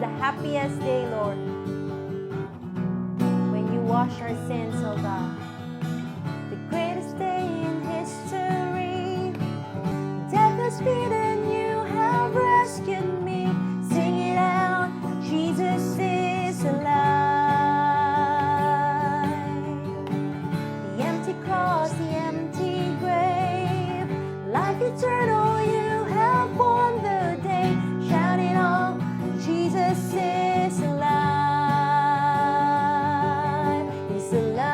the happiest day, Lord. When you wash our sins, oh God. The greatest day in history. Death has beaten, you have rescued me. Sing it out, Jesus is alive. The empty cross, the empty grave, life eternal, you have won the day. Shout it all, Jesus is alive. He's alive.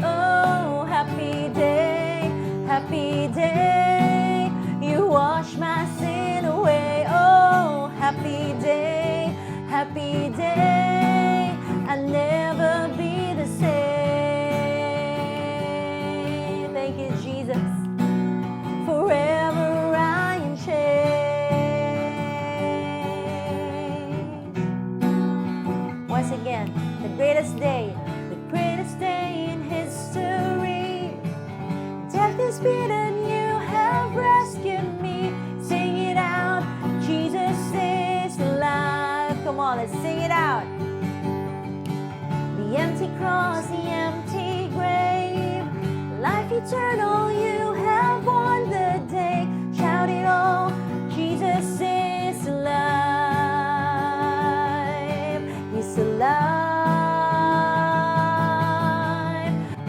Oh, happy day, happy day. You wash my sin away. Oh, happy day, happy day. I'll never be the same. Thank you, Jesus. Forever I am changed. Once again, the greatest day in history. Death is beaten, you have rescued me. Sing it out, Jesus is alive. Come on, let's sing it out. The empty cross, the empty grave, life eternal, you have won the day. Shout it all, Jesus is alive. He's alive.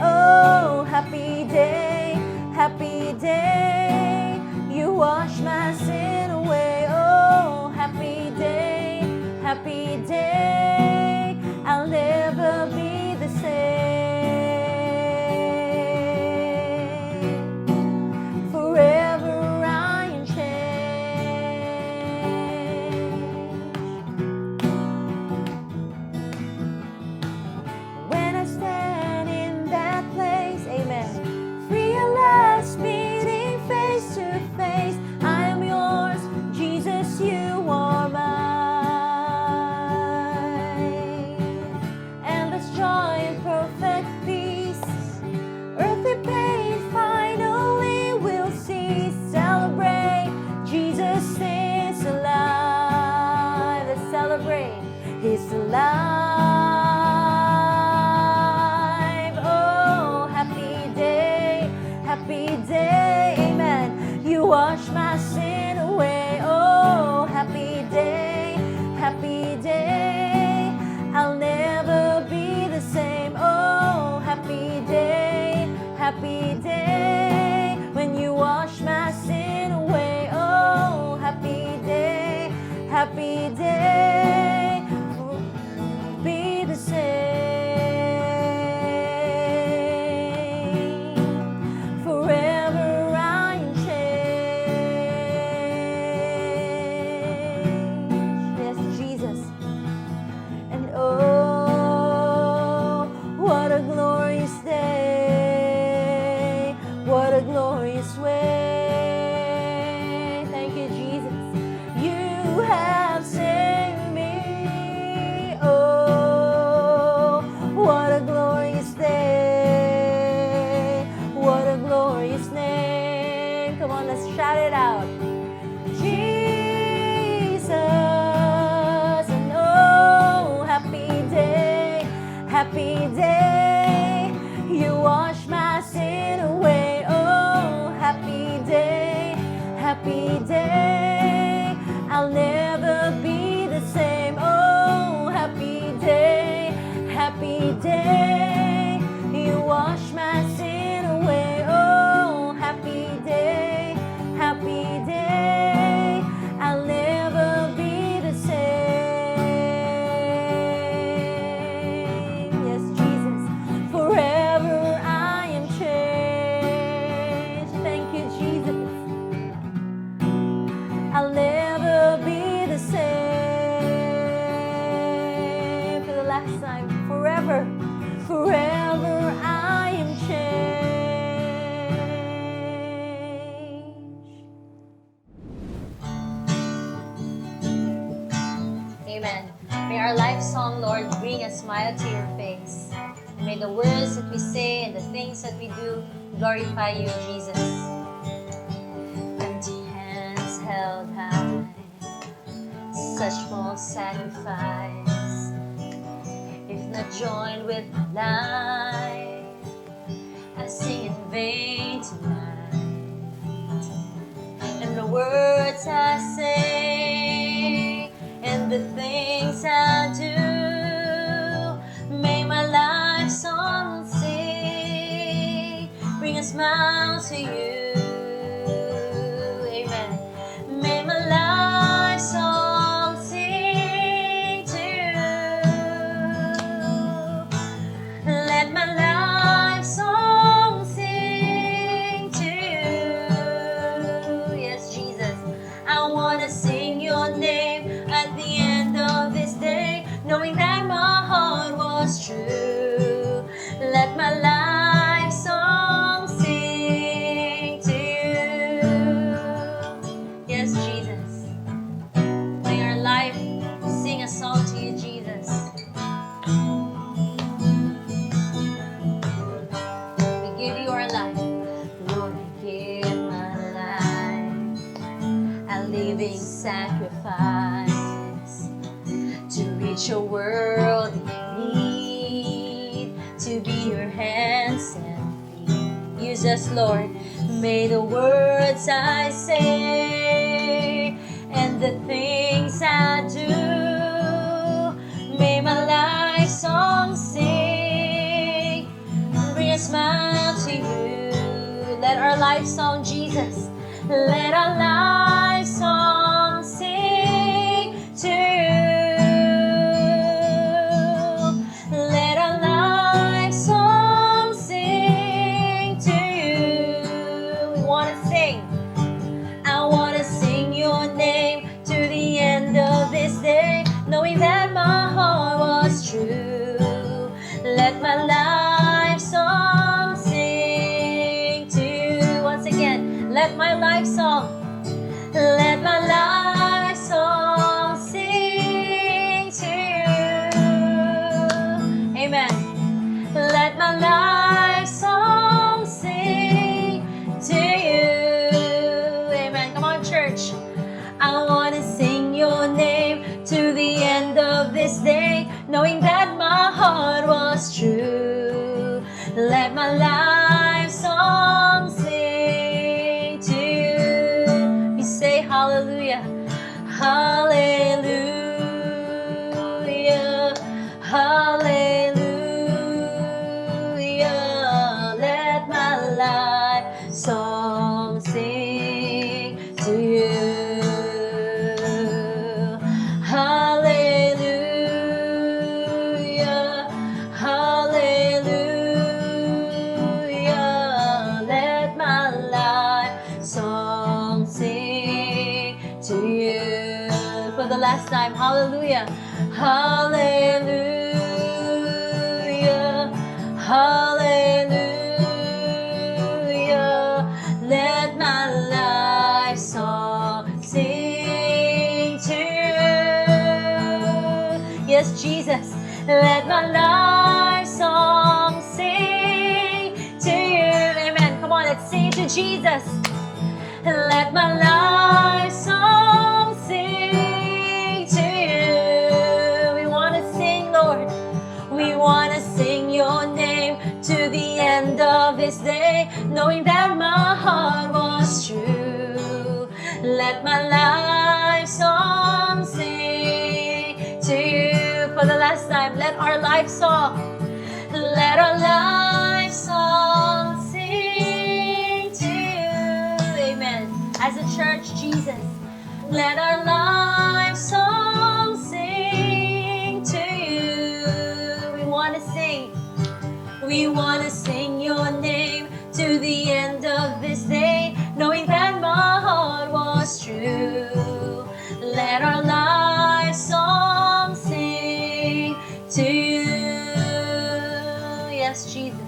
Oh, happy day, happy day. You wash my sin away. Oh, happy day, happy day. I'll never be the same. Forever I am changed. When I stand in that place, amen, free at last, meeting face to face, I am yours, Jesus, you are mine. Endless joy and perfect peace, earthly pain finally will cease. Celebrate, Jesus is alive. Let's celebrate, He's alive. Oh, happy day, amen. You wash my sin away. Oh, happy day, I'll never be the same. Oh, happy day, when you wash my sin away. Oh, happy day, be the same. Forever I am changed. Yes, Jesus. And oh, what a glorious day. What a glorious way. Thank you, Jesus. You have saved me. Oh, what a glorious day. What a glorious name. Come on, let's shout it out. Jesus. And oh, happy day. You wash my sin away. Oh, happy day. I'll never be the same. Oh, happy day. You wash my sin away. Oh, happy day. I'll never be the same. Yes, Jesus. Forever I am changed. Thank you, Jesus. I'll never be the same. For the last time, forever I am changed. Amen. May our life song, Lord, bring a smile to your face. May the words that we say and the things that we do glorify you, Jesus. Empty hands held high, such small sacrifice, if not joined with my life, I sing in vain tonight. And the words I say and the things I do, may my life song sing, bring a smile to you. Amen. May my life song sing to you. Let my life song sing to you. Yes, Jesus, I want to sing your name at the end of this day, knowing that my heart was true. Let my life song sing to you. Yes, Jesus, may our life sing a song to you, Jesus. We give you our life, Lord, we give my life, a living sacrifice, to reach a world in need, to be your hands and feet. Use us, Lord. May the words I say and the things I do, may my life song sing, bring a smile to you. Let our life song, Jesus, let our life song sing to you. Let our life song sing to you. We want to sing. I want to sing your name to the end of this day, knowing that my heart was true. Let my life song sing to you. Once again, let my life song, let my life song sing to you. Amen. Let my life song sing to you. Amen. Come on, church. I want to sing your name to the end of this day, knowing that my heart was true. Let my life song sing to you. We say hallelujah, hallelujah, hallelujah. Let my life song sing to you. Hallelujah, hallelujah. Let my life song sing to you. For the last time, hallelujah, hallelujah, hallelujah. Let my life song sing to you. Yes, Jesus, let my life song sing to you. Amen. Come on, let's sing to Jesus. Let my life song sing to you. We want to sing, Lord. We want to sing your name to the end of this day, knowing that my heart was true. Let my life song sing to you. For the last time, let our life song, let our life song sing to you. Amen. As a church, Jesus, let our life song sing to you. We want to sing. We want to sing your name to the end of this day, knowing that my heart was true. Let our life song sing to you. Yes, Jesus,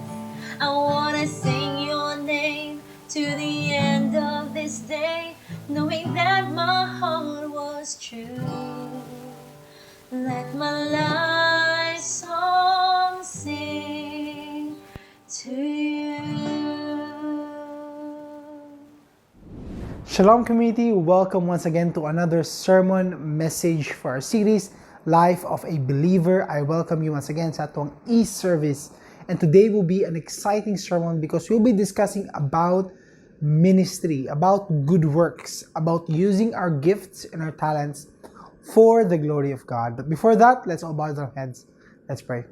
I want to sing your name to the end of this day, knowing that my heart was true. Let my life song sing to you. Shalom community, welcome once again to another sermon message for our series, Life of a Believer. I welcome you once again sa atong e-service. And today will be an exciting sermon because we'll be discussing about ministry, about good works, about using our gifts and our talents for the glory of God. But before that, let's all bow our heads. Let's pray.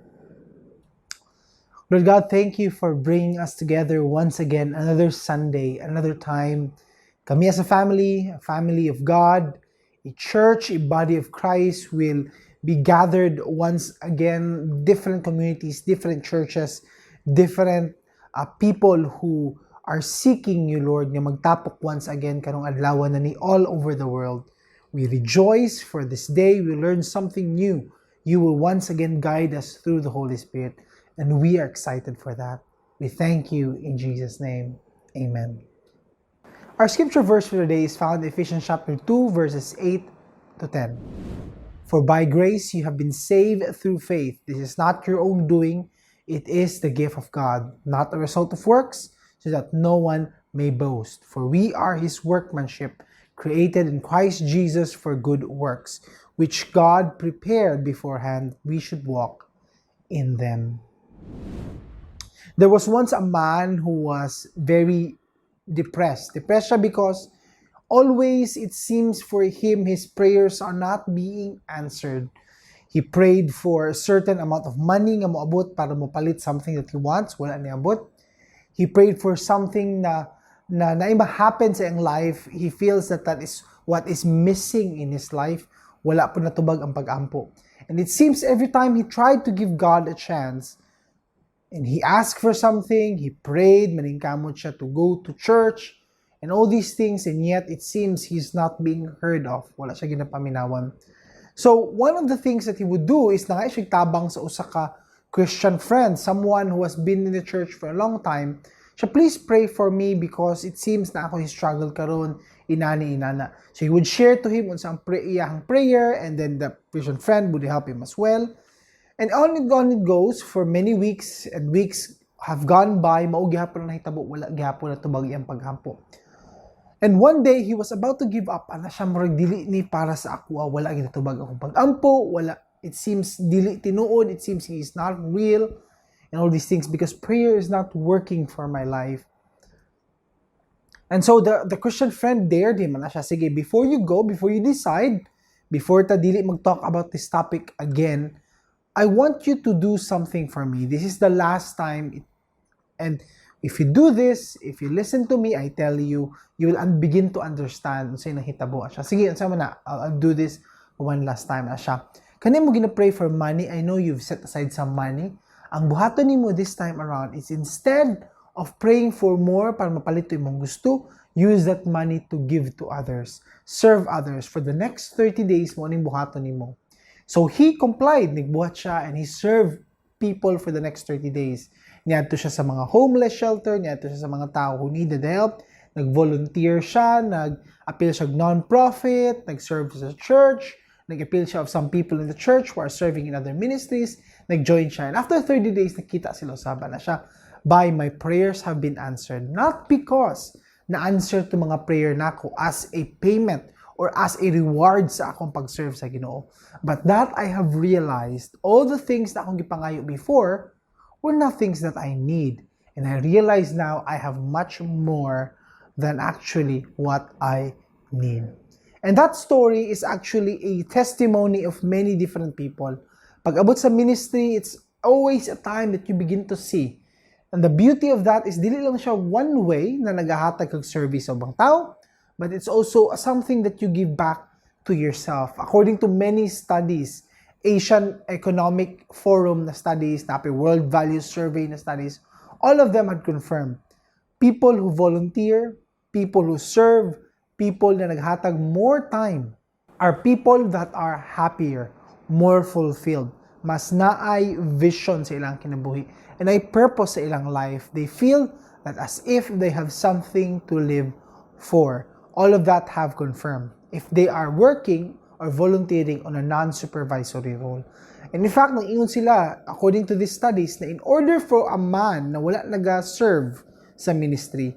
Lord God, thank you for bringing us together once again, another Sunday, another time. Kami as a family of God, a church, a body of Christ will be gathered once again, different communities, different churches, different people who are seeking you, Lord, nga magtapok once again karong adlaw na ni all over the world. We rejoice for this day. We learn something new. You will once again guide us through the Holy Spirit, and we are excited for that. We thank you in Jesus' name. Amen. Our scripture verse for today is found in Ephesians chapter 2, verses 8 to 10. For by grace you have been saved through faith. This is not your own doing. It is the gift of God, not a result of works, so that no one may boast. For we are his workmanship, created in Christ Jesus for good works, which God prepared beforehand we should walk in them. There was once a man who was very depressed siya because always it seems for him his prayers are not being answered. He prayed for a certain amount of money nga moabot para mopalit something that he wants, wala niabot. He prayed for something na happen sa iyang life. He feels that is what is missing in his life. Wala po natubag ang pag-ampo. And it seems every time he tried to give God a chance, and he asked for something, he prayed, maningkamot siya to go to church, and all these things, and yet it seems he's not being heard of. Wala siya ginapaminawan. So, one of the things that he would do is na siya tabang sa usa ka Christian friend, someone who has been in the church for a long time. Siya, please pray for me because it seems na ako struggle karon inana. So he would share to him unsang iyahang prayer, and then the Christian friend would help him as well. And on it goes for many weeks, and weeks have gone by, mao gihapon na hitabo, wala gihapon na tubag iyang paghampo. And one day, he was about to give up, ana siya murag dili ni para sa ako, wala ginatubag akong pagampo, wala, it seems dili tinuod, it seems he is not real, and all these things, because prayer is not working for my life. And so the Christian friend dared him, ana siya, sige, before you go, before you decide, before ta dili mag-talk about this topic again, I want you to do something for me. This is the last time. And if you do this, if you listen to me, I tell you, you will begin to understand unsay nahitabo. Siya, sige, unsa man na, I'll do this one last time. Siya, kani mo gina-pray for money. I know you've set aside some money. Ang buhaton nimo this time around is instead of praying for more para mapalit imong gusto, use that money to give to others. Serve others. For the next 30 days, mo ning buhaton nimo. So he complied, nagbuhat siya, and he served people for the next 30 days. Niadto siya sa mga homeless shelter, niadto siya sa mga tao who needed help, nag-volunteer siya, nag-appeal siya non-profit, nag-serve sa church, nag-appeal siya of some people in the church who are serving in other ministries, nag-join siya. And after 30 days, nakita sila, usaban na siya, by my prayers have been answered. Not because na-answer to mga prayer nako as a payment or as a reward sa akong pag-serve sa Ginoo. But that I have realized, all the things na akong gipangayo before were not things that I need. And I realize now I have much more than actually what I need. And that story is actually a testimony of many different people. Pag abot sa ministry, it's always a time that you begin to see. And the beauty of that is dili lang siya one way na nagahatag kag service sa ibang tao, but it's also something that you give back to yourself. According to many studies, Asian Economic Forum na studies, World Values Survey na studies, all of them had confirmed people who volunteer, people who serve, people na naghatag more time are people that are happier, more fulfilled, mas naay vision sa ilang kinabuhi, and ay purpose sa ilang life. They feel that as if they have something to live for. All of that have confirmed if they are working or volunteering on a non-supervisory role. And in fact, nang-ingon sila, according to these studies, na in order for a man na wala nag-serve sa ministry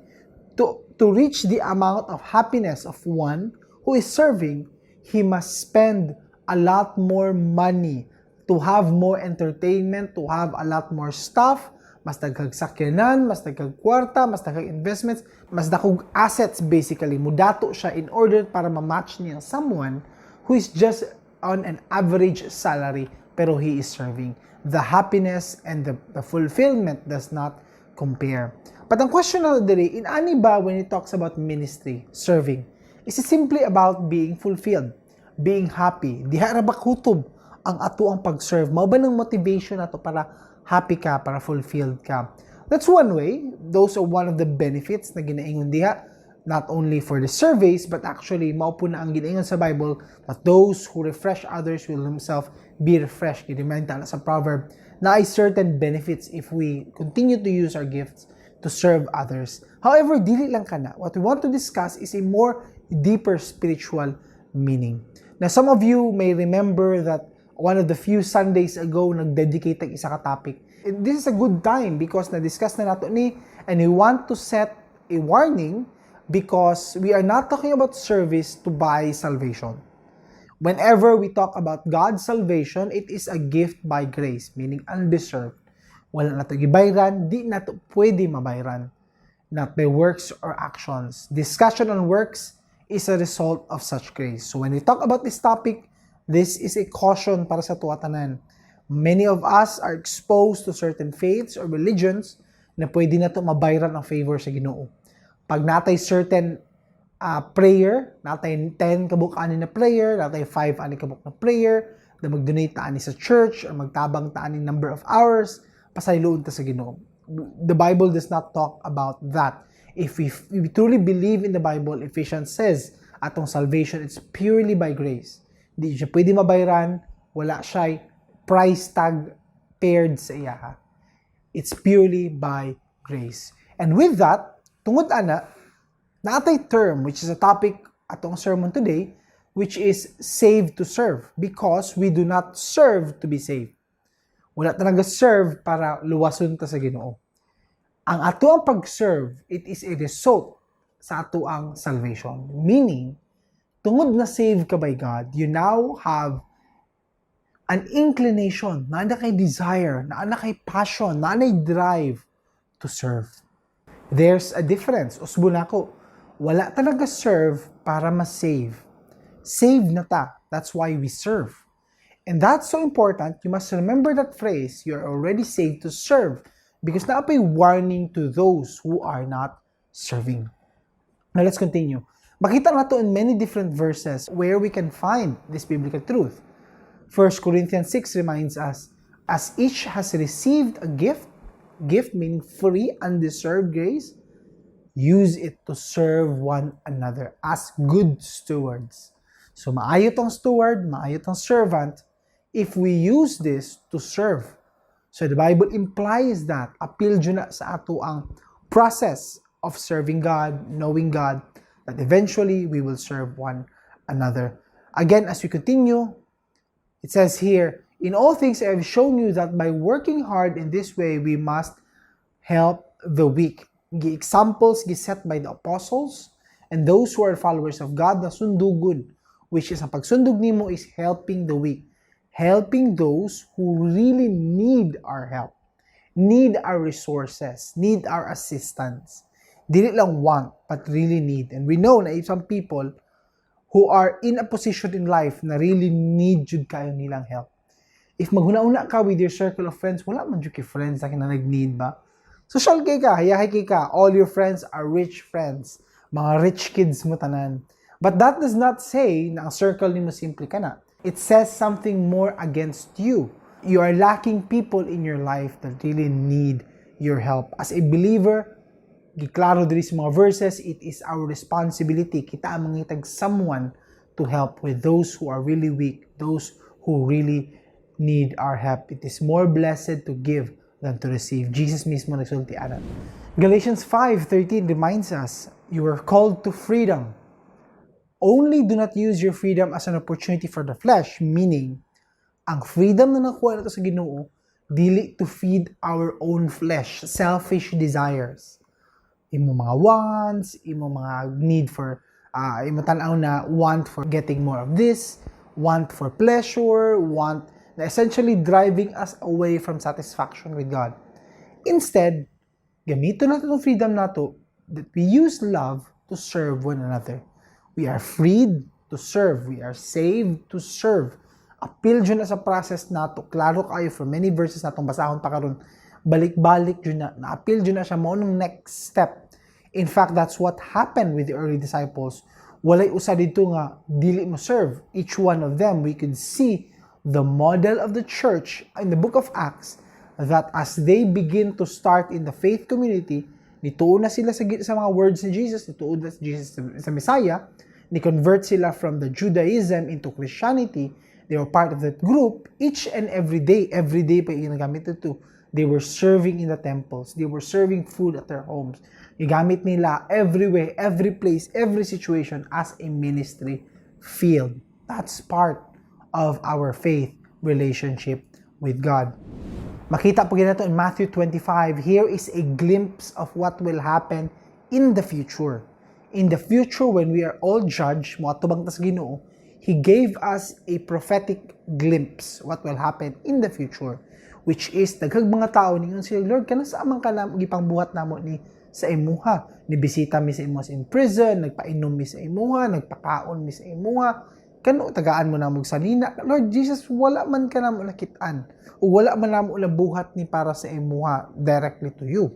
To reach the amount of happiness of one who is serving, he must spend a lot more money to have more entertainment, to have a lot more stuff, mas dagkag sakyanan, mas dagkag kwarta, mas dagkag investments, mas dagkag assets basically. Mudato siya in order para ma-match niya someone who is just on an average salary pero he is serving. The happiness and the fulfillment does not compare. But ang question na diri, in ani ba when it talks about ministry, serving, is it simply about being fulfilled, being happy? Diha ra ba kutob ang ato ang pag-serve? Mao ba ng motivation nato para happy ka, para fulfilled ka? That's one way. Those are one of the benefits na ginaingon diha, not only for the surveys, but actually mao po na ang ginaingon sa Bible that those who refresh others will themselves be refreshed. Gid-remind ta sa proverb na ay certain benefits if we continue to use our gifts to serve others. However, dili lang kana. What we want to discuss is a more deeper spiritual meaning. Now, some of you may remember that one of the few Sundays ago, nag-dedicate ang isa ka topic. And this is a good time because na-discuss na nato ni, and we want to set a warning because we are not talking about service to buy salvation. Whenever we talk about God's salvation, it is a gift by grace, meaning undeserved. Wala na ito gibayran, di na ito pwede mabayran. Not by works or actions. Discussion on works is a result of such grace. So when we talk about this topic, this is a caution para sa tuwatanan. Many of us are exposed to certain faiths or religions na pwede na ito mabayran ang favor sa Ginoo. Pag natay certain prayer, natay 10 kabuk ani na prayer, natay 5 ani kabuk na prayer, na mag-donate ta ani sa church or magtabang ta ani number of hours, pasayloon ta sa Ginoo. The Bible does not talk about that. If we truly believe in the Bible, Ephesians says, atong salvation, it's purely by grace. Hindi siya pwede mabayran, wala siya price tag paired sa iya. It's purely by grace. And with that, tungod ana, natay term, which is a topic atong sermon today, which is save to serve, because we do not serve to be saved. Wala talaga serve para luwason ta sa Ginoo. Ang ato ang pag-serve, it is a result sa ato ang salvation. Meaning, tungod na save ka by God, you now have an inclination, na kay desire, na kay passion, na drive to serve. There's a difference. Usbo na ko. Wala talaga serve para ma-save. Save na ta. That's why we serve. And that's so important. You must remember that phrase, you're already saved to serve. Because na pa'y warning to those who are not serving. Now let's continue. Makita nato in many different verses where we can find this biblical truth. 1 Corinthians 6 reminds us, as each has received a gift meaning free, undeserved grace, use it to serve one another as good stewards. So maayo tong steward, maayo tong servant, if we use this to serve. So the Bible implies that, appeal dyan na sa ato ang process of serving God, knowing God, that eventually we will serve one another. Again, as we continue, it says here, in all things I have shown you that by working hard in this way, we must help the weak. Examples giset by the apostles and those who are followers of God na sundugon, which is ang pagsundog nimo is helping the weak. Helping those who really need our help, need our resources, need our assistance. Dili lang want, but really need. And we know na some people who are in a position in life na really need jud kayo nilang help. If maghuna-una ka with your circle of friends, wala man jud kay friends na nag-need ba? Social kay ka, hayahay kay ka, all your friends are rich friends. Mga rich kids mo tanan. But that does not say na ang circle nimo simple ka na. It says something more against you. You are lacking people in your life that really need your help. As a believer, giklaro diri sa mga verses, it is our responsibility. Kita ang mangitag someone to help with those who are really weak, those who really need our help. It is more blessed to give than to receive. Jesus mismo nagsulti anan. Galatians 5:13 reminds us, you are called to freedom. Only do not use your freedom as an opportunity for the flesh, meaning, ang freedom na nakuha nato sa Ginoo, dili to feed our own flesh, selfish desires. imo mga wants, imo mga need for, imo tanaw na want for getting more of this, want for pleasure, want na essentially driving us away from satisfaction with God. Instead, gamito natin ang freedom nato that we use love to serve one another. We are freed to serve. We are saved to serve. Appeal dyan na sa process nato. Klaro kayo from many verses natong basahon pa karon. Balik-balik dyan na. Na-appeal dyan na siya mo nung next step. In fact, that's what happened with the early disciples. Walay usa dito nga dili mo serve. Each one of them, we could see the model of the church in the book of Acts that as they begin to start in the faith community, nituon na sila sa mga words ni Jesus, nituon na si Jesus sa Messiah, ni-convert sila from the Judaism into Christianity. They were part of that group each and every day pa yung nagamit ito. They were serving in the temples. They were serving food at their homes. Igamit nila everywhere, every place, every situation as a ministry field. That's part of our faith relationship with God. Makita po natin in Matthew 25, here is a glimpse of what will happen in the future. In the future, when we are all judged, mo atubang tas Ginoo, He gave us a prophetic glimpse what will happen in the future, which is daghang mga tao ningon sila, Lord, kana sa amang kanang gipangbuhat namo ni sa imuha. Nibisita mi sa imuha in prison, nagpainom mi sa imuha, nagpakaon mi sa imuha, kano tagaan mo na mong sanina. Lord Jesus, wala man ka na mo nakitaan. O wala man na mo buhat ni para sa imuha directly to you.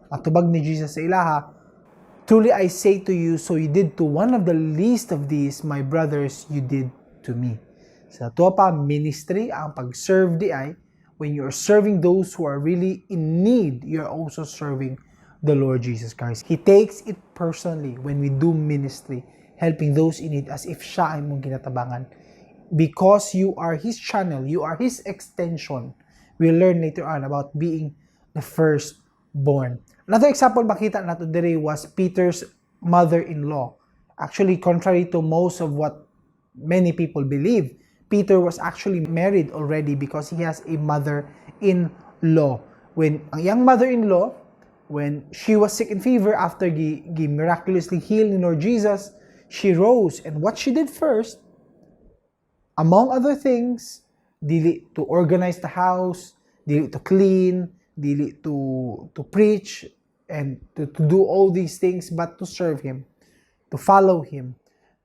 At tubag ni Jesus sa ilaha, truly I say to you, so you did to one of the least of these, my brothers, you did to me. Sa to pa, ministry, ang pag-serve di ay, when you're serving those who are really in need, you're also serving the Lord Jesus Christ. He takes it personally when we do ministry, helping those in need as if siya ay mong ginatabangan. Because you are His channel, you are His extension. We'll learn later on about being the firstborn. Another example makita nato today was Peter's mother-in-law. Actually, contrary to most of what many people believe, Peter was actually married already because he has a mother-in-law. When ang young mother-in-law, when she was sick in fever after miraculously healed in Lord Jesus, she rose, and what she did first, among other things, dili to organize the house, dili to clean, dili to preach, and to do all these things, but to serve Him, to follow Him,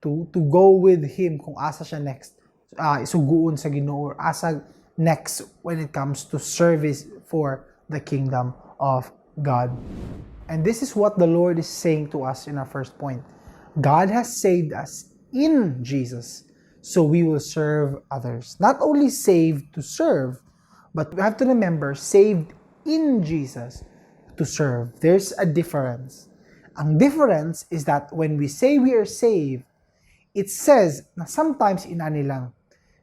to go with Him kung asa siya next, isuguon sa Ginoo, or asa next when it comes to service for the kingdom of God. And this is what the Lord is saying to us in our first point. God has saved us in Jesus, so we will serve others. Not only saved to serve, but we have to remember, saved in Jesus to serve. There's a difference. Ang difference is that when we say we are saved, it says na sometimes inani lang,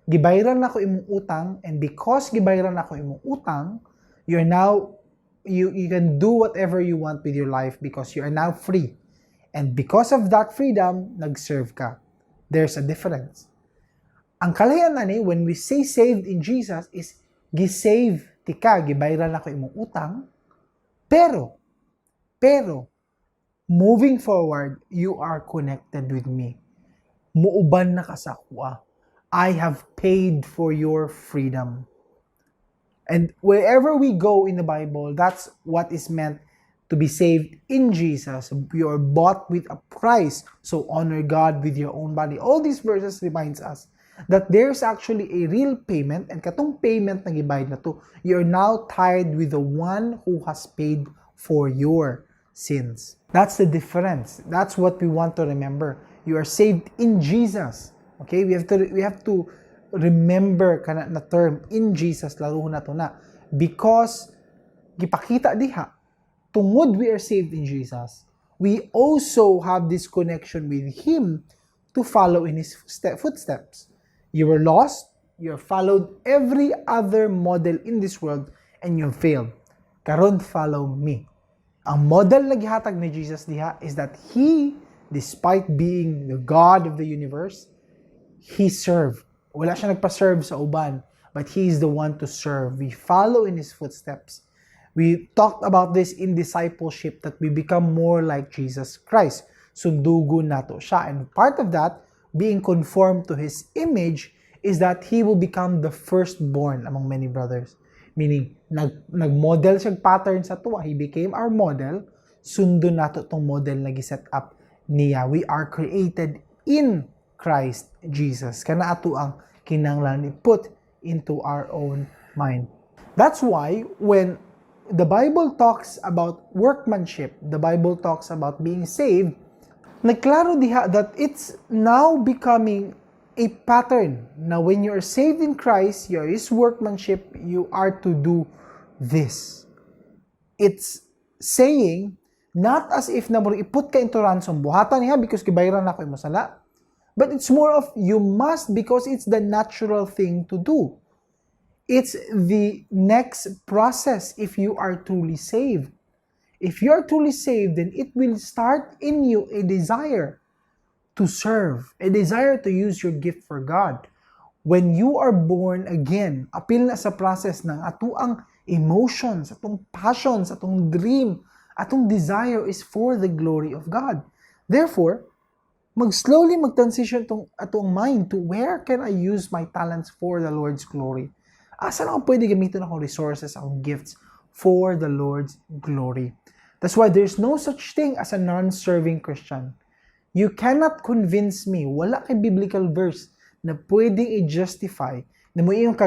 gibayran na ko imong utang, and because gibayran na ko imong utang, you're now, you can do whatever you want with your life because you are now free. And because of that freedom, nag-serve ka. There's a difference. Ang kalayan ani, when we say saved in Jesus, is gisave ti ka, gibayran na ko imong utang, pero, moving forward, you are connected with me. Muuban na ka sa kuha. I have paid for your freedom. And wherever we go in the Bible, that's what is meant to be saved in Jesus. You are bought with a price, so honor God with your own body. All these verses reminds us that there's actually a real payment, and katong payment na gibayad na to, you're now tied with the one who has paid for your sins. That's the difference. That's what we want to remember. You are saved in Jesus. Okay? We have to remember kana na term in Jesus, laro na to na, because gipakita diha tungod we are saved in Jesus, we also have this connection with Him to follow in His footsteps. You were lost, you followed every other model in this world, and you failed. Karon, follow me. Ang model na gihatag ni Jesus diha is that He, despite being the God of the universe, He served. Wala siya nagpa-serve sa uban, but He is the one to serve. We follow in His footsteps. We talked about this in discipleship that we become more like Jesus Christ. Sundugo nato siya. And part of that, being conformed to His image, is that He will become the firstborn among many brothers. Meaning, nag-model siya pattern sa tuwa. He became our model. Sundo nato tong model na giset up niya. We are created in Christ Jesus. Kana ato ang kinahanglan i-put into our own mind. That's why when the Bible talks about workmanship, the Bible talks about being saved, nagklaro diha that it's now becoming a pattern. Now, when you're saved in Christ, your His workmanship, you are to do this. It's saying, not as if na mo iput ka into ransom, buhatan niya because kibayran na ko yung masala. But it's more of, you must because it's the natural thing to do. It's the next process if you are truly saved. If you are truly saved, then it will start in you a desire to serve, a desire to use your gift for God. When you are born again, apil na sa process ng atuang emotions, atong passions, atong dream, atong desire is for the glory of God. Therefore, slowly mag-transition atong mind to where can I use my talents for the Lord's glory? Asa na ako pwede gamitin akong resources, akong gifts for the Lord's glory? That's why there's no such thing as a non-serving Christian. You cannot convince me, wala kay biblical verse na pwedeng i-justify na mo iyong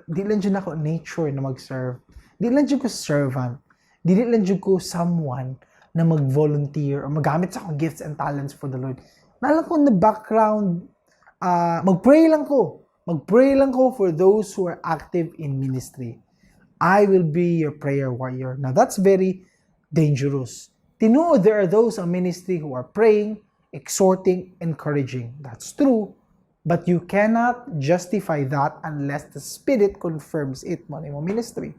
di lang dyan ako nature na mag-serve. Di lang dyan ko servant. Di lang dyan ko someone na mag-volunteer or magamit sa akong gifts and talents for the Lord. Nalang ko in the background, mag-pray lang ko. Mag-pray lang ko for those who are active in ministry. I will be your prayer warrior. Now, that's very dangerous. Tinuod, there are those in ministry who are praying, exhorting, encouraging. That's true. But you cannot justify that unless the Spirit confirms it mo na yung ministry.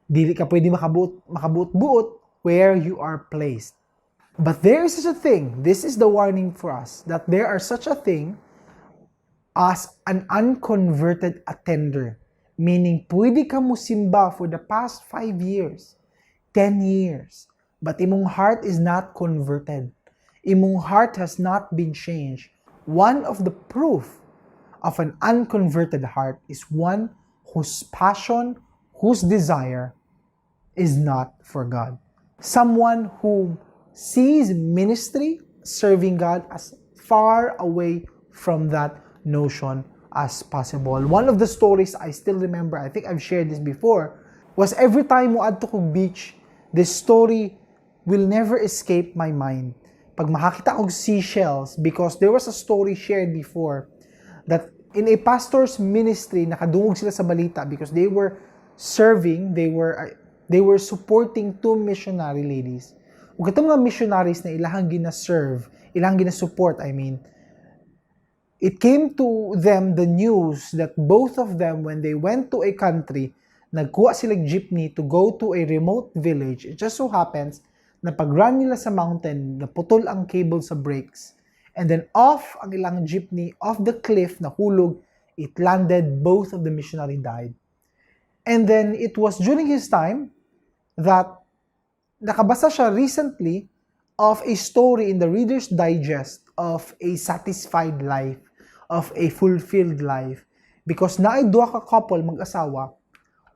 Dili ka pwede makabuot-buot where you are placed. But there is such a thing, this is the warning for us, that there are such a thing as an unconverted attender. Meaning, pwede ka mo simba for the past 5 years, 10 years, but imong heart is not converted. Imong heart has not been changed. One of the proof of an unconverted heart is one whose passion, whose desire is not for God. Someone who sees ministry, serving God, as far away from that notion as possible. One of the stories I still remember, I think I've shared this before, was every time mo adto kog beach, this story will never escape my mind. Pag makakita kog seashells, because there was a story shared before that in a pastor's ministry, nakadungog sila sa balita because they were serving, they were supporting 2 missionary ladies. Ug katong mga missionaries na ilahang gina-serve, ilahang gina-support, it came to them the news that both of them, when they went to a country, nagkuha sila jeepney to go to a remote village. It just so happens na pag-run nila sa mountain, naputol ang cable sa brakes, and then off ang ilang jeepney, off the cliff, nahulog, it landed, both of the missionary died. And then it was during his time that nakabasa siya recently of a story in the Reader's Digest of a satisfied life, of a fulfilled life. Because naay duha ka couple, mag-asawa,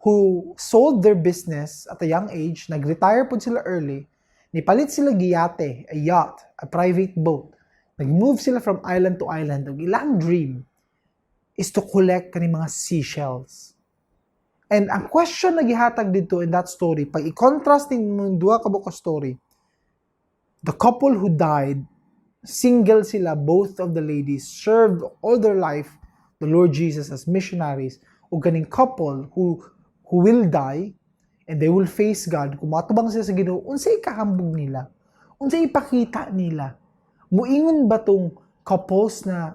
who sold their business at a young age, nag-retire po sila early, nipalit sila giyate, a yacht, a private boat. Nag-move sila from island to island. Ang ilang dream is to collect kani mga seashells. And ang question na gihatag dito in that story, pag i-contrast ng duha ka buka story, the couple who died, single sila, both of the ladies, served all their life the Lord Jesus as missionaries, o ganing couple who will die, and they will face God, kung matubang sila sa Ginoo, unsay kahambog nila? Unsay ipakita nila? Muingon ba tong couples na,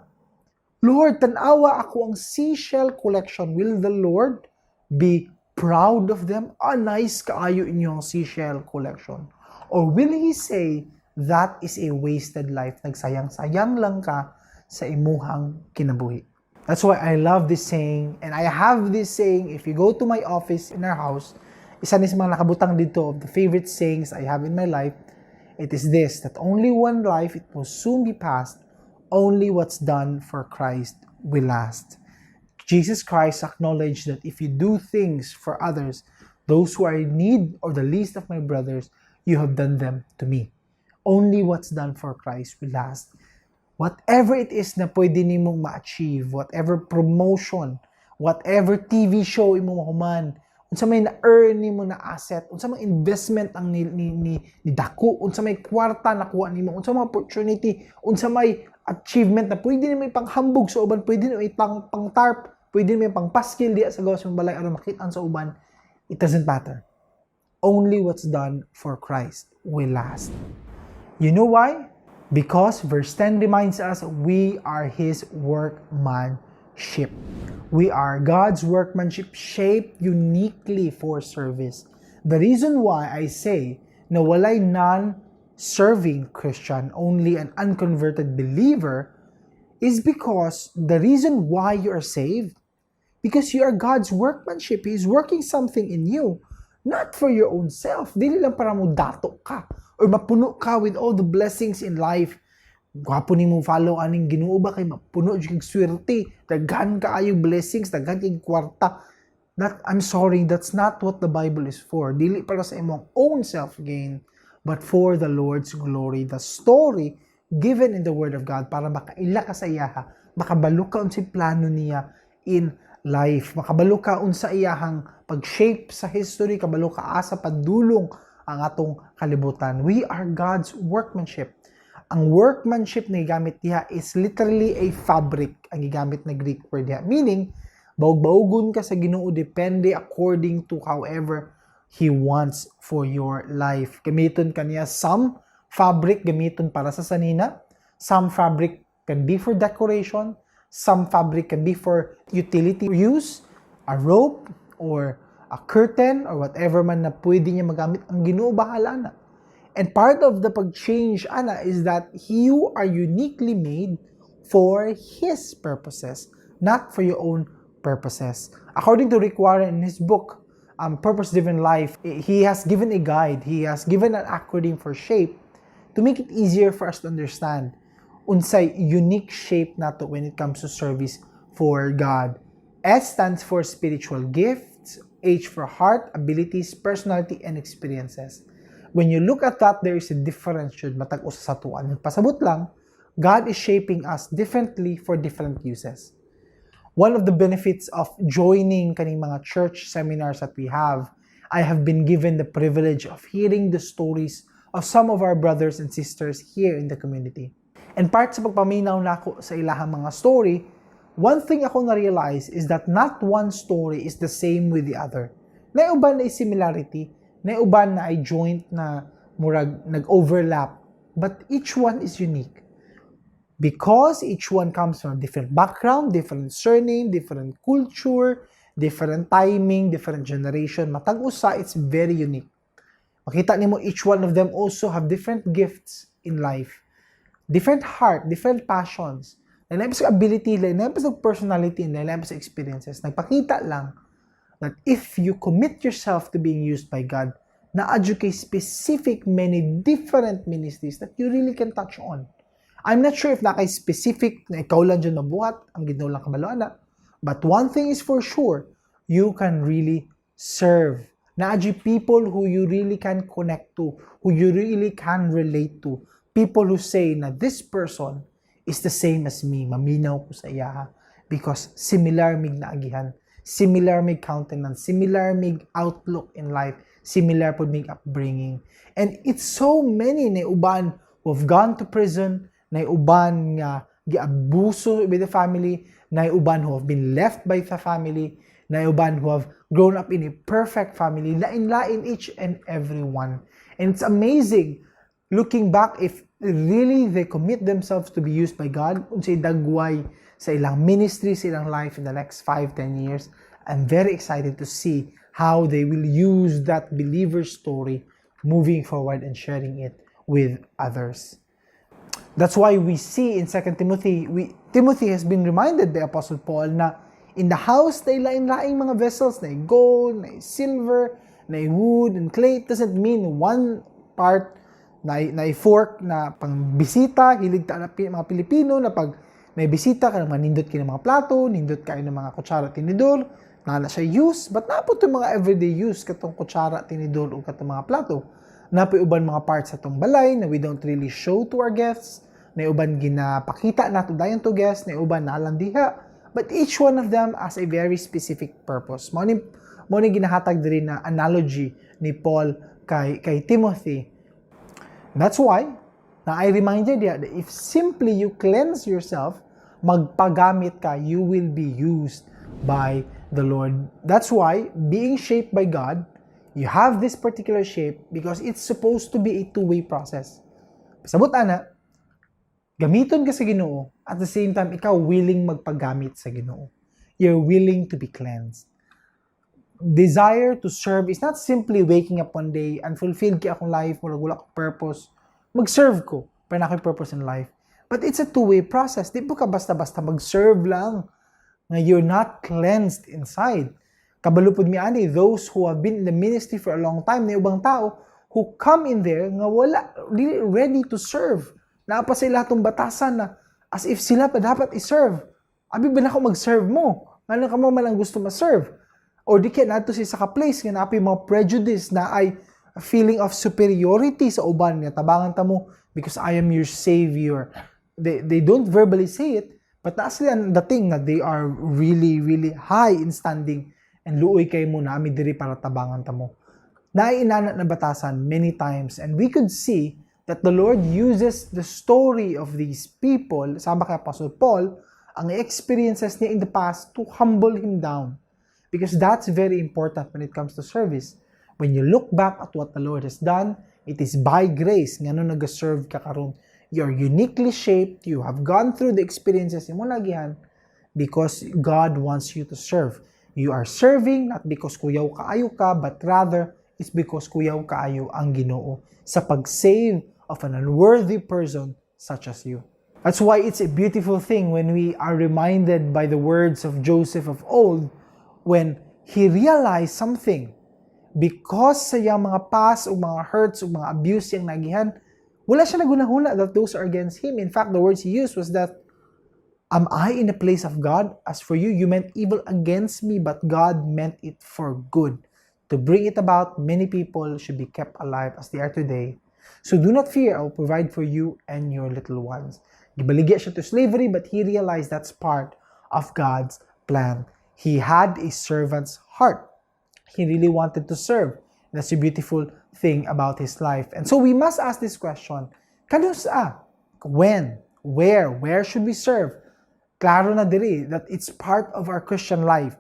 Lord, tanawa ako ang seashell collection. Will the Lord be proud of them? Nice kaayo inyong seashell collection. Or will He say, that is a wasted life. Nagsayang-sayang lang ka sa imuhang kinabuhi. That's why I love this saying, and I have this saying, if you go to my office in our house, Isa ni sa mga nakabutang dito of the favorite sayings I have in my life, it is this, that only one life, it will soon be past. Only what's done for Christ will last. Jesus Christ acknowledged that if you do things for others, those who are in need or the least of my brothers, you have done them to me. Only what's done for Christ will last. Whatever it is na pwede nimong ma-achieve, whatever promotion, whatever TV show imo mahuman, unsa may na-earn nimo na asset, unsa may investment ang ni dako, unsa may kwarta nakuha nimo, unsa may opportunity, unsa may achievement na pwede nimo ipanghambog sa uban, pwede nimo pang-tarp, pwede nimo pang-paskil diya sa gawas mong balay aron makita sa uban. It doesn't matter. Only what's done for Christ will last. You know why? Because verse 10 reminds us we are His workmanship. We are God's workmanship shaped uniquely for service. The reason why I say na walay non-serving Christian, only an unconverted believer, is because the reason why you are saved, because you are God's workmanship. He is working something in you, not for your own self. Dili lang para mo dato ka or mapuno ka with all the blessings in life. Gwapo ni mo follow aning Ginoo ba kay mapuno jud swerte, daghan kaayo blessings, daghan kay kwarta. I'm sorry, that's not what the Bible is for. Dili para sa imong own self-gain, but for the Lord's glory. The story given in the Word of God para makaila ka sa iyaha, makabalo ka unsay plano niya in life, makabalo ka unsa iyahang pag-shape sa history, kabalo ka asa padulong ang atong kalibutan. We are God's workmanship. Ang workmanship na gigamit niya is literally a fabric, ang gigamit na Greek word niya. Meaning, baug-baugon ka sa Ginoo depende according to however He wants for your life. Gamiton kaniya some fabric gamiton para sa sanina, some fabric can be for decoration, some fabric can be for utility use, a rope or a curtain or whatever man na pwede niya magamit, ang Ginoo bahala na. And part of the pag-change, ana, is that you are uniquely made for His purposes, not for your own purposes. According to Rick Warren in his book, Purpose-Driven Life, he has given a guide, he has given an acronym for SHAPE to make it easier for us to understand unsay unique shape nato when it comes to service for God. S stands for spiritual gifts, H for heart, abilities, personality, and experiences. When you look at that, there is a difference should matag-usa sa tuan. Pasabot lang, God is shaping us differently for different uses. One of the benefits of joining kaning mga church seminars that we have, I have been given the privilege of hearing the stories of some of our brothers and sisters here in the community. And part sa pagpaminaw nako sa ilahang mga story, one thing ako na-realize is that not one story is the same with the other. Naiuban na similarity, naiuban na ay joint na murag nag-overlap, but each one is unique. Because each one comes from a different background, different surname, different culture, different timing, different generation, matag usa, it's very unique. Makita nimo each one of them also have different gifts in life, different heart, different passions, lain sa ability, lain sa personality, lain sa experiences. Nagpakita lang that if you commit yourself to being used by God, na-adyo kay specific many different ministries that you really can touch on. I'm not sure if na kay specific na ikaw lang dyan mabuhat, ang Ginoo lang kabalo na. But one thing is for sure, you can really serve. Na-adyo people who you really can connect to, who you really can relate to. People who say na this person is the same as me, maminaw ko sa iya because similar mig naagihan. Similar mig countenance, similar mig outlook in life, similar po mig upbringing. And it's so many na uban who have gone to prison, na uban nga giabuso with the family, na uban who have been left by the family, na uban who have grown up in a perfect family, lain-lain each and every one. And it's amazing looking back if really they commit themselves to be used by God, unsay dagway sa ilang ministry, sa ilang life in the next 5-10 years. I'm very excited to see how they will use that believer story moving forward and sharing it with others. That's why we see in 2 Timothy, Timothy has been reminded by Apostle Paul na in the house na ilain-laing mga vessels, na gold, na silver, na wood and clay. It doesn't mean one part na fork na pang bisita, hilig ta na mga Pilipino na pag may bisita ka manindot kayo ng mga plato, nindot kayo ng mga kutsara, tinidor, na siya use, but napo itong mga everyday use katong kutsara, tinidor o katong mga plato. Napo uban mga parts sa itong balay na we don't really show to our guests, na uban ginapakita nato dayon to guests, na uban nalang diha, but each one of them has a very specific purpose. Mo ni ginahatag diri na analogy ni Paul kay Timothy. That's why na I remind you that if simply you cleanse yourself, magpagamit ka, you will be used by the Lord. That's why being shaped by God, you have this particular shape because it's supposed to be a two-way process. Sabot ana, gamiton ka sa Ginoo, at the same time ikaw willing magpagamit sa Ginoo. You're willing to be cleansed. Desire to serve is not simply waking up one day and fulfilled ki akong life, wala akong purpose, mag-serve ko, para na akong purpose in life. But it's a two-way process. Di po ka basta-basta mag-serve lang na you're not cleansed inside. Kabalupod mi ani, those who have been in the ministry for a long time, na ubang tao, who come in there, nga wala, really ready to serve. Naapa sa lahat ng batasan na, as if sila pa dapat i-serve. Abi ba na ako mag-serve mo? Ano ka mo malang gusto ma-serve? Or di kaya nato siya sa ka-place, nga naapa yung mga prejudice na ay a feeling of superiority sa uban niya. Tabangan ta mo, because I am your Savior. They don't verbally say it, but na sila ang dating na they are really, really high in standing and luoy kay mo na ami diri para tabangan ta mo. Naiinanat na batasan many times, and we could see that the Lord uses the story of these people, sama kay Apostle Paul, ang experiences niya in the past to humble him down. Because that's very important when it comes to service. When you look back at what the Lord has done, it is by grace nga no nag-serve ka karon. You're uniquely shaped, you have gone through the experiences mo lagihan because God wants you to serve. You are serving not because kuyaw kaayo ka, but rather it's because kuyaw kaayo ang Ginoo sa pag-save of an unworthy person such as you. That's why it's a beautiful thing when we are reminded by the words of Joseph of old, when he realized something. Because sa iyang mga past o mga hurts o mga abuse yang nagihan, wala siya nagunahuna that those are against him. In fact, the words he used was that, am I in the place of God? As for you, you meant evil against me, but God meant it for good. To bring it about, many people should be kept alive as they are today. So do not fear, I will provide for you and your little ones. Gibaligya siya to slavery, but he realized that's part of God's plan. He had a servant's heart. He really wanted to serve. That's a beautiful thing about his life. And so we must ask this question, kanusa? When? Where should we serve? Klaro na diri that it's part of our Christian life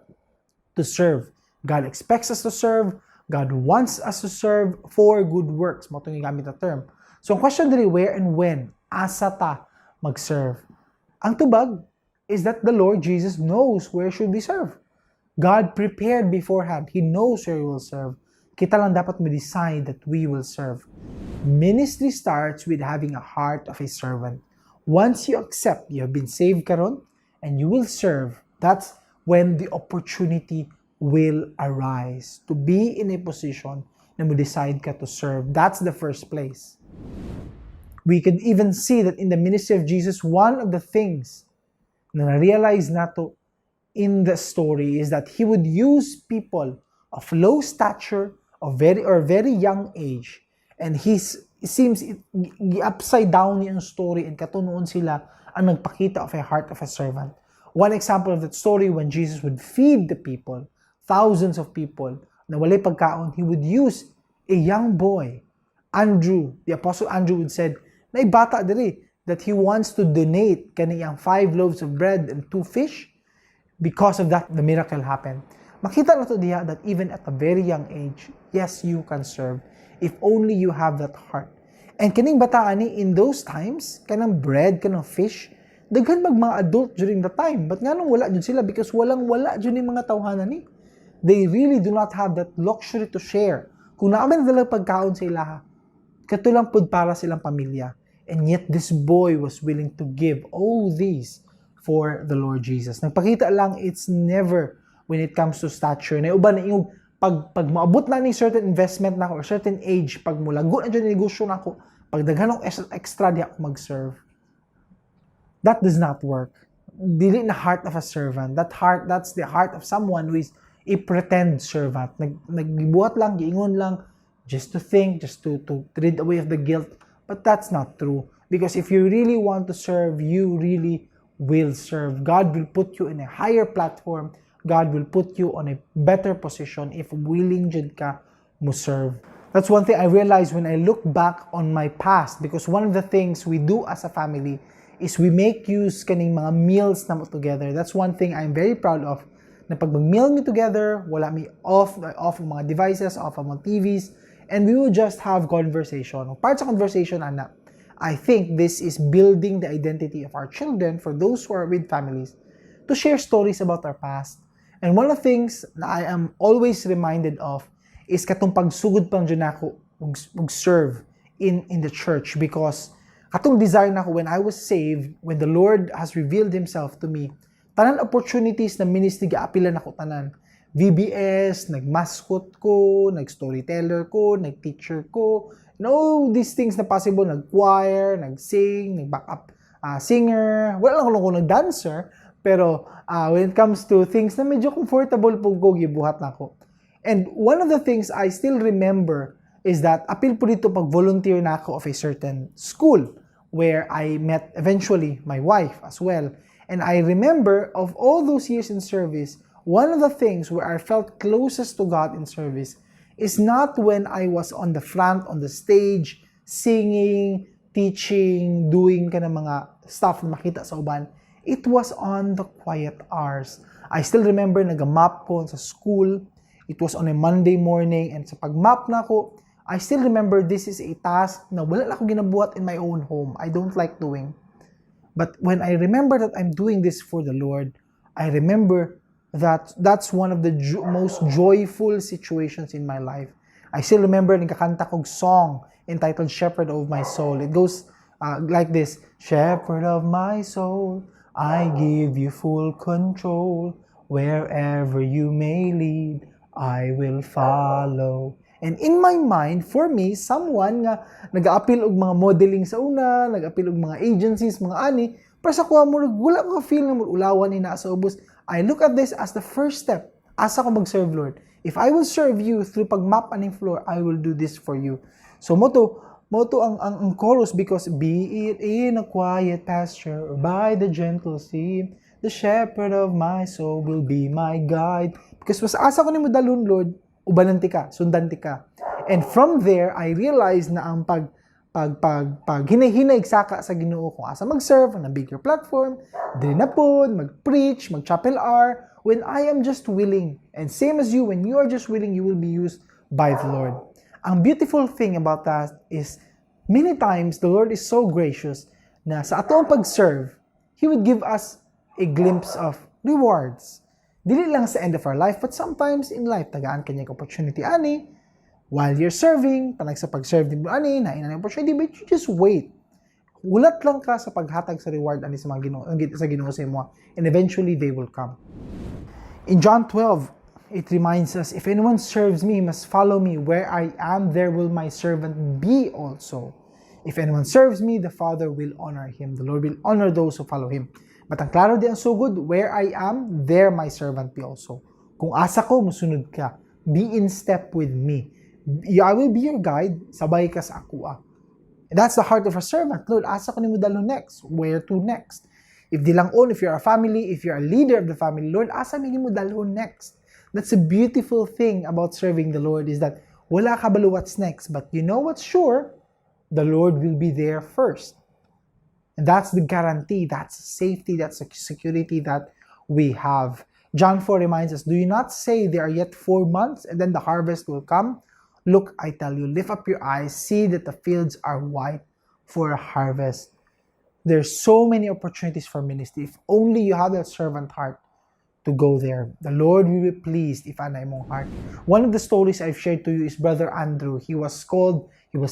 to serve. God expects us to serve. God wants us to serve for good works. Mo itong gamit na term. So ang question diri, where and when? Asa ta mag-serve? Ang tubag is that the Lord Jesus knows where should we serve. God prepared beforehand. He knows where we will serve. Kita lang dapat decide that we will serve. Ministry starts with having a heart of a servant. Once you accept you have been saved karon and you will serve, that's when the opportunity will arise to be in a position na mo decide ka to serve. That's the first place. We could even see that in the ministry of Jesus, one of the things na na-realize nato in the story is that he would use people of low stature or very young age, and it seems upside down yung story and katunoon sila ang nagpakita of a heart of a servant. One example of that story, when Jesus would feed the people, thousands of people, na walay pagkaon, he would use a young boy, Andrew. The Apostle Andrew would said, na ibata diri, that he wants to donate kaniyang 5 loaves of bread and 2 fish. Because of that, the miracle happened. Makita na to diya that even at a very young age, yes, you can serve if only you have that heart. And kaning bataan ni, in those times, kanang bread, kanang fish, daghan mag mga adult during the time. But nga nung wala dyan sila because walang-wala dyan yung mga tawhanan ni. They really do not have that luxury to share. Kung naman nila pagkaon sa ilaha, katulang pud para silang pamilya. And yet this boy was willing to give all these for the Lord Jesus. Nagpakita lang, it's never when it comes to stature. Na uban na yung pag maabot na ni certain investment na ako or certain age, pag mulago na dyan negosyo na ako, pag daghan ako extra di ako mag-serve. That does not work. Dili na heart of a servant. That's the heart of someone who is a pretend servant. Nagbuhat lang, giingon lang, just to think, just to rid away of the guilt. But that's not true. Because if you really want to serve, you really will serve. God will put you in a higher platform. God will put you on a better position if willing jud ka mo serve. That's one thing I realized when I look back on my past, because one of the things we do as a family is we make use kaning mga meals na mo together. That's one thing I'm very proud of. Na pag mag-meal me together, wala mi off ang mga devices, off ang mga TVs, and we will just have conversation. Part sa conversation, anak, I think this is building the identity of our children, for those who are with families, to share stories about our past. And one of the things na I am always reminded of is katong pagsugod pang dyan ako mag-serve in the church, because katong desire na ako when I was saved, when the Lord has revealed Himself to me, tanan opportunities na ministry gaapilan ako tanan. VBS, nag-mascot ko, nag-storyteller ko, nag-teacher ko, these things na possible, nag-choir, nag-sing, nag-backup singer, wala lang ako nag-dancer, pero when it comes to things na medyo comfortable po ko, gibuhat na ako. And one of the things I still remember is that apil po dito pag volunteer na ako of a certain school where I met eventually my wife as well. And I remember of all those years in service, one of the things where I felt closest to God in service is not when I was on the front, on the stage, singing, teaching, doing ka ng mga stuff na makita sa uban. It was on the quiet hours. I still remember nag-map ko sa school. It was on a Monday morning, and sa pag-map na ko, I still remember this is a task na wala na ako ginabuhat in my own home. I don't like doing. But when I remember that I'm doing this for the Lord, I remember that that's one of the most joyful situations in my life. I still remember nagkakanta kong song entitled Shepherd of My Soul. It goes like this: Shepherd of my soul, I give you full control. Wherever you may lead, I will follow. And in my mind, for me, someone nga nag-a-appeal og mga modeling sa una, nag-a-appeal og mga agencies, mga ani, para sa kuha mo, wala ko feel na ulawan ni na sa ubos. I look at this as the first step. Asa ko mag-serve, Lord. If I will serve you through pag-map aning floor, I will do this for you. So moto ang chorus, because be it in a quiet pasture or by the gentle stream, the shepherd of my soul will be my guide. Because was asa ko ni mo dalon, Lord, ubananti ka, sundanti ka. And from there, I realized na ang pag hinay-hinay saka sa Ginoo kung asa mag-serve on a bigger platform, dili na po, mag-preach, mag-chapel hour, when I am just willing. And same as you, when you are just willing, you will be used by the Lord. Ang beautiful thing about that is, many times, the Lord is so gracious na sa atong pag-serve, He would give us a glimpse of rewards. Dili lang sa end of our life, but sometimes in life, tagaan kanya opportunity ani, while you're serving, panag sa pag-serve din mo ani, na opportunity, but you just wait. Ulat lang ka sa paghatag sa reward ani sa mga Ginoo sa imo, and eventually they will come. In John 12, it reminds us, if anyone serves me, he must follow me. Where I am, there will my servant be also. If anyone serves me, the Father will honor him. The Lord will honor those who follow him. But ang klaro di ang sugod, where I am, there my servant be also. Kung asa ko, musunod ka. Be in step with me. I will be your guide, sabay ka sa akua. That's the heart of a servant. Lord, asa ko ni mo dalo next? Where to next? If di lang on, if you're a family, if you're a leader of the family, Lord, asa ni mo dalo next? That's a beautiful thing about serving the Lord, is that wala ka balo what's next, but you know what's sure? The Lord will be there first. And that's the guarantee, that's safety, that's the security that we have. John 4 reminds us, do you not say there are yet 4 months and then the harvest will come? Look, I tell you, lift up your eyes, see that the fields are white for a harvest. There's so many opportunities for ministry. If only you have that servant heart to go there. The Lord will be pleased if anay mong heart. One of the stories I've shared to you is Brother Andrew. He was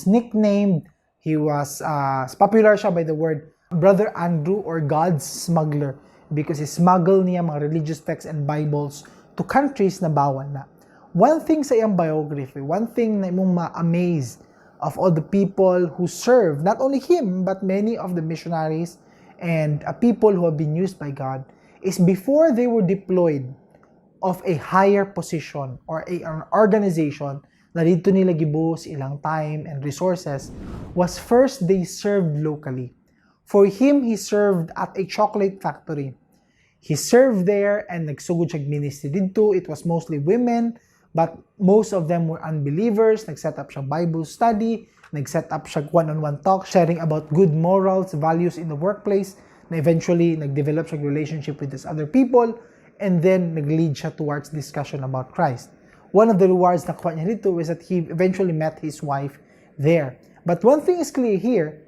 nicknamed, popular siya by the word Brother Andrew or God's smuggler, because he smuggled niya mga religious texts and Bibles to countries na bawal na. one thing sa iyang biography, one thing na imong ma-amaze of all the people who serve, not only him, but many of the missionaries and people who have been used by God, is before they were deployed of a higher position or an organization na dito nila gibuhos ilang time and resources, was first they served locally. For him, he served at a chocolate factory. He served there and nagsugod siya ministry dito. It was mostly women, but most of them were unbelievers. Nag-set up siya Bible study, nag-set up siya one-on-one talk, sharing about good morals, values in the workplace, na eventually nag-develop siya relationship with these other people, and then nag-lead siya towards discussion about Christ. One of the rewards na kuha niya dito is that he eventually met his wife there. But one thing is clear here,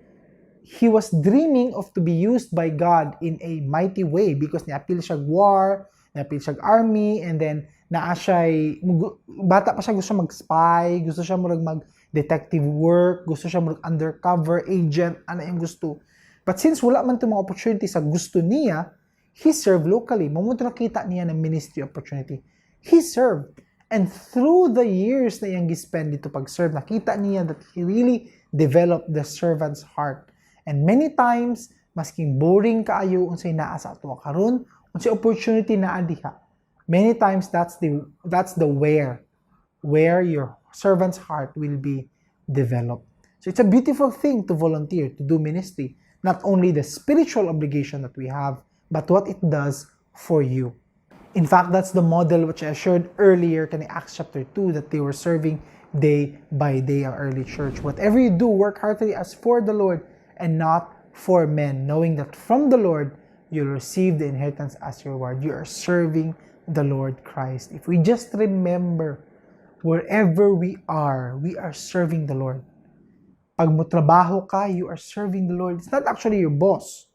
he was dreaming of to be used by God in a mighty way because niapil siya war, niapil siya army, and then naa siya, bata pa siya, gusto mag-spy, gusto siya mag-detective work, gusto siya mag-undercover agent, ano yung gusto. But since wala man itong mga opportunity sa gusto niya, he served locally. Mamunto nakita niya ng ministry opportunity. He served. And through the years na iyang gispend dito pag-serve, nakita niya that he really developed the servant's heart. And many times, masking boring kaayo unsay naa sa ato karon, unsay opportunity naa diha. Many times that's the where your servant's heart will be developed. So it's a beautiful thing to volunteer, to do ministry. Not only the spiritual obligation that we have, but what it does for you. In fact, that's the model which I shared earlier in Acts chapter 2, that they were serving day by day our early church. Whatever you do, work heartily as for the Lord and not for men, knowing that from the Lord you'll receive the inheritance as your reward. You are serving the Lord Christ. If we just remember, wherever we are serving the Lord. Pag mo trabaho ka, you are serving the Lord. It's not actually your boss.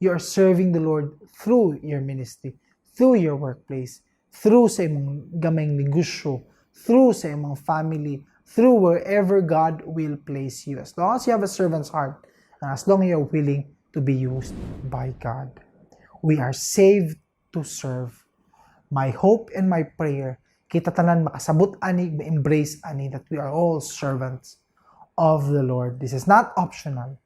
You are serving the Lord through your ministry, through your workplace, through sa imong gamayng negosyo, through sa imong family, through wherever God will place you. As long as you have a servant's heart, and as long as you are willing to be used by God. We are saved to serve. My hope and my prayer, kita tanan makasabot ani, ma-embrace ani, that we are all servants of the Lord. This is not optional.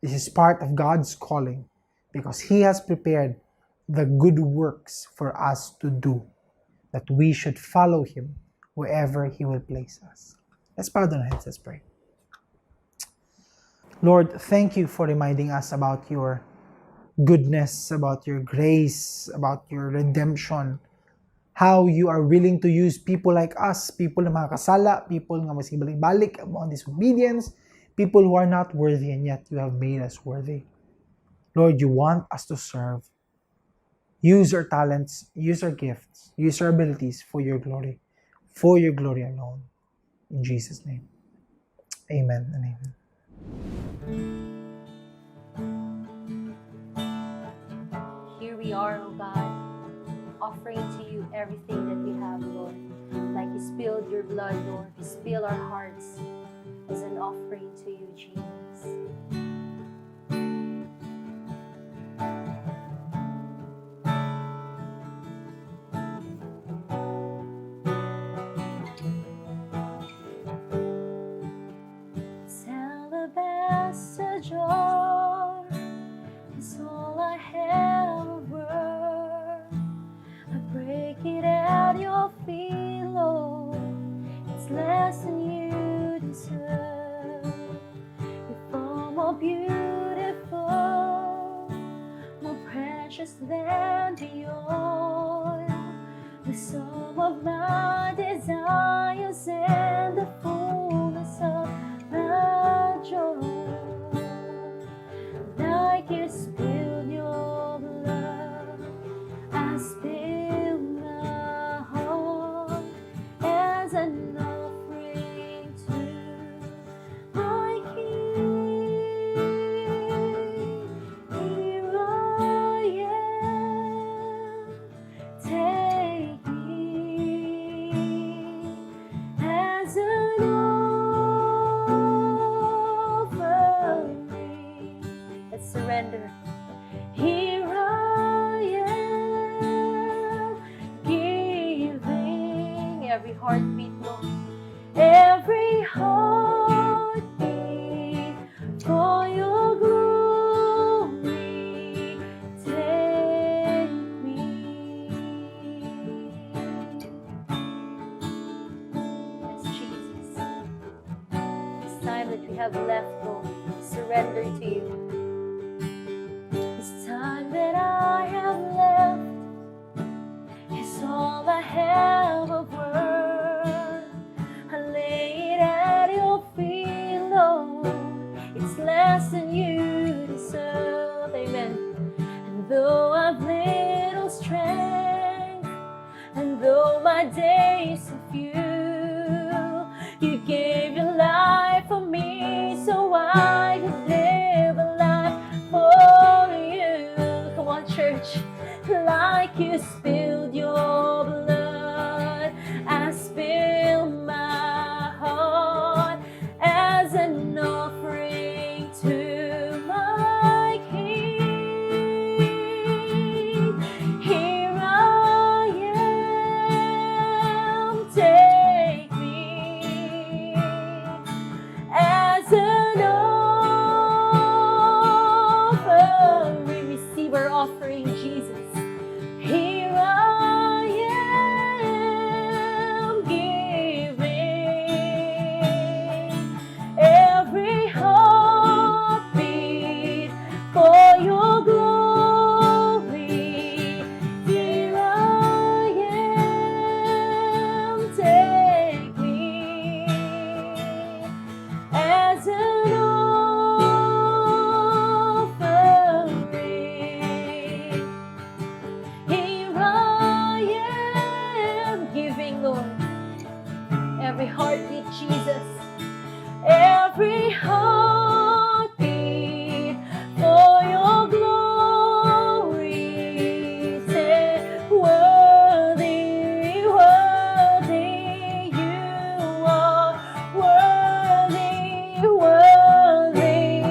This is part of God's calling, because He has prepared the good works for us to do, that we should follow Him wherever He will place us. Let's bow down our heads, let's pray. Lord, thank you for reminding us about your goodness, about your grace, about your redemption, how you are willing to use people like us, people na makakasala, people na masibalik-balik on disobedience, people who are not worthy, and yet you have made us worthy. Lord, you want us to serve. Use our talents, use our gifts, use our abilities for your glory alone. In Jesus' name, amen and amen. Here we are, O God, offering to you everything that we have, Lord. Like you spilled your blood, Lord, you spill our hearts as an offering to you, Jesus. Alabaster jar is all I have of worth. I break it at your feet, Lord. It's less than you deserve. You're far more beautiful, more precious than the oil. The sum of my desires and the fullness of my joy. Like you spilled your blood, I spill my heart as an offering to my King. Here I am, every heartbeat, Lord. Every heartbeat for your glory. Take me. Yes, Jesus. This time that we have left, Lord, we surrender to you. This time that I have left is all I have of worth. I lay it at your feet, Lord. It's less than you deserve. Amen. And though I've little strength, and though my days are few, you gave your life for me so I could live a life for you. Come on, church. Like you spilled your blood, I spill my heart as an offering to my King. Here I am, take me as an offering. We receive our offering, Jesus. Here I am, giving every heartbeat for your glory. Here I am, take me as an offering. Here I am, giving, Lord, every heartbeat, Jesus. Every heartbeat for your glory. Say, worthy, worthy you are. Worthy, worthy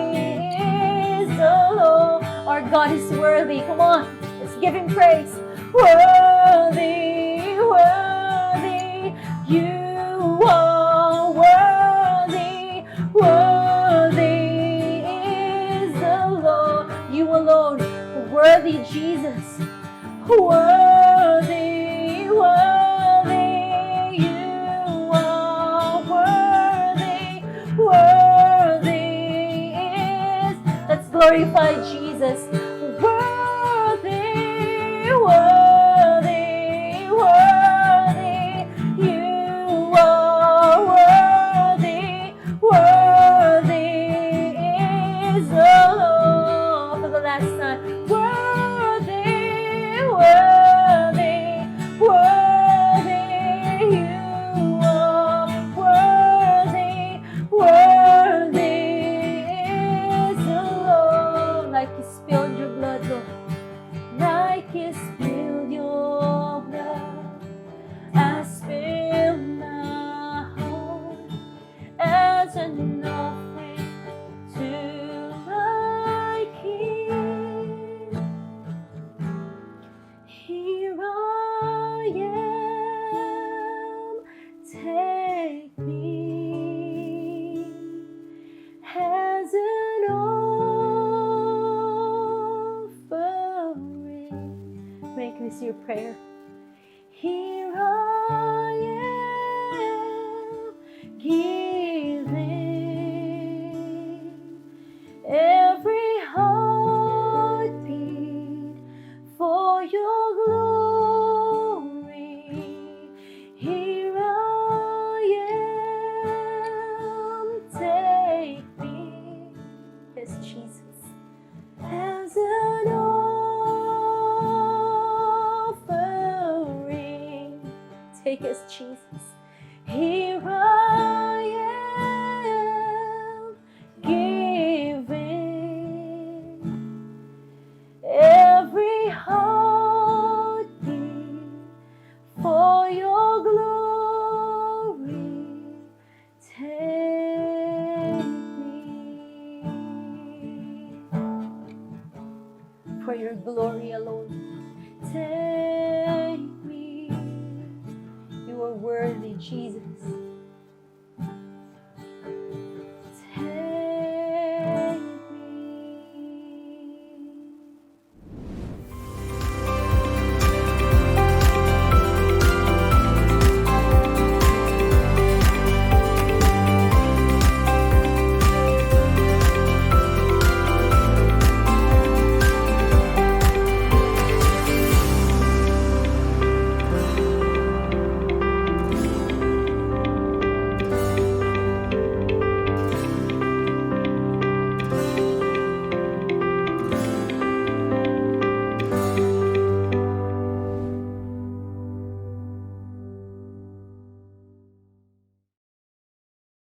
is the Lord. Our God is worthy. Come on, let's give him praise. Worthy, worthy you are. Worthy, worthy is the Lord. You alone, worthy Jesus. Worthy, worthy you are. Worthy, worthy is. Let's glorify Jesus. Worthy, worthy, worthy you are. Worthy, worthy is the Lord. For the last time. Worthy, worthy, worthy you are. Worthy, worthy is the Lord. Like you spilled your blood, Lord. Like you spilled your blood, I spill my heart as an offering to my King. Here I am, take me as an offering. Make this your prayer. Here I am, giving every heartbeat for your glory. Here I am, take me, yes, Jesus, as an offering. Take us, Jesus. Here I am, giving every heartbeat for your glory.